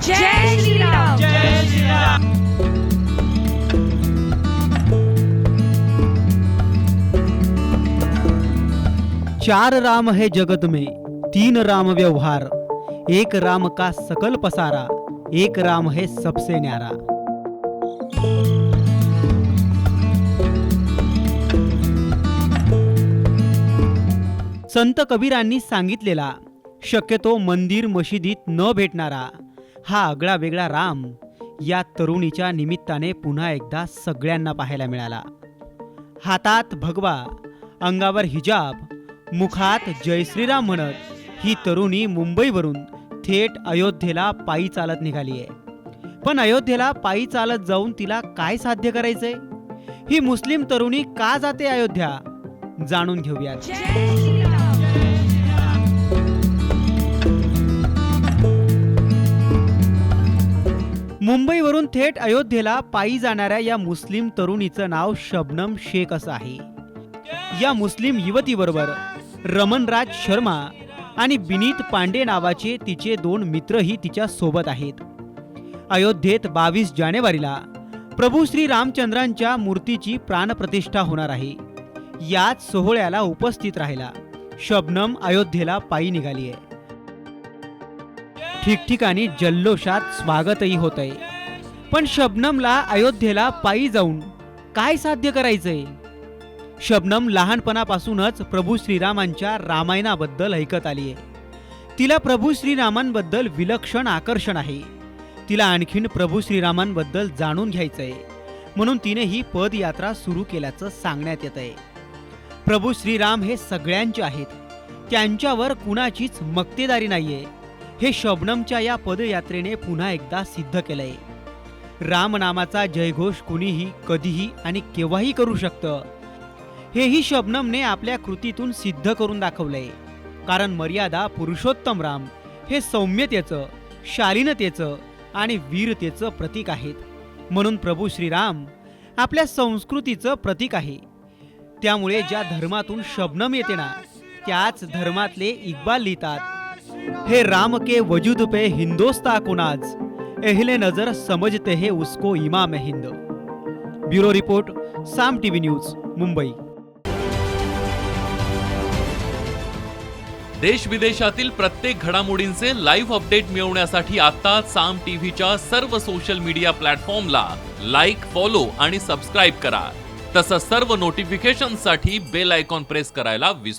जय श्रीराम। जय श्रीराम। चार राम है जगत में, तीन राम व्यवहार, एक राम का सकल पसारा, एक राम है सबसे न्यारा। संत कबीरांनी सांगितलेला, शक्यतो मंदिर मशिदीत न भेटणारा हा आगळा वेगळा राम या तरुणीच्या निमित्ताने पुन्हा एकदा सगळ्यांना पाहायला मिळाला। हातात भगवा, अंगावर हिजाब, मुखात जय श्रीराम म्हणत ही तरुणी मुंबईवरून थेट अयोध्येला पायी चालत निघाली आहे। पण अयोध्येला पायी चालत जाऊन तिला काय साध्य करायचंय? ही मुस्लिम तरुणी का जाते अयोध्या? जाणून घेऊयात। मुंबईवरून थेट अयोध्येला पायी जाणाऱ्या या मुस्लिम तरुणीचं नाव शबनम शेख असं आहे। या मुस्लिम युवतीबरोबर रमणराज शर्मा आणि बिनीत पांडे नावाचे तिचे दोन मित्रही तिच्या सोबत आहेत। अयोध्येत 22 जानेवारीला प्रभू श्री रामचंद्रांच्या मूर्तीची प्राणप्रतिष्ठा होणार आहे। याच सोहळ्याला उपस्थित राहायला शबनम अयोध्येला पायी निघाली आहे। ठिकठिकाणी जल्लोषात स्वागतही होत आहे। पण शबनमला अयोध्येला पायी जाऊन काय साध्य करायचंय? शबनम लहानपणापासूनच प्रभू श्रीरामांच्या रामायणाबद्दल ऐकत आली आहे। तिला प्रभू श्रीरामांबद्दल विलक्षण आकर्षण आहे। तिला आणखीन प्रभू श्रीरामांबद्दल जाणून घ्यायचंय, म्हणून तिने ही पदयात्रा सुरू केल्याचं सांगण्यात येत आहे। प्रभू श्रीराम हे सगळ्यांचे आहेत, त्यांच्यावर कुणाचीच मक्तेदारी नाहीये, हे शबनमच्या या पदयात्रेने पुन्हा एकदा सिद्ध केलंय। रामनामाचा जयघोष कुणीही कधीही आणि केव्हाही करू शकतं, हेही शबनमने आपल्या कृतीतून सिद्ध करून दाखवलंय। कारण मर्यादा पुरुषोत्तम राम हे सौम्यतेचं, शालीनतेचं आणि वीरतेचं प्रतीक आहेत। म्हणून प्रभू श्रीराम आपल्या संस्कृतीचं प्रतीक आहे। त्यामुळे ज्या धर्मातून शबनम येते ना, त्याच धर्मातले इक्बाल लिहितात, हे राम के वजूद पे हिंदोस्ता को नाज, एहले नजर समझते हैं उसको इमाम हिंद। ब्युरो रिपोर्ट, साम टीव्ही न्यूज, मुंबई। देश विदेशातील प्रत्येक घडामोडींचे लाईव्ह अपडेट मिळवण्यासाठी आता साम टीव्हीच्या सर्व सोशल मीडिया प्लॅटफॉर्मला लाईक, फॉलो आणि सबस्क्राईब करा। तसंच सर्व नोटिफिकेशनसाठी बेल आयकॉन प्रेस करायला विसरू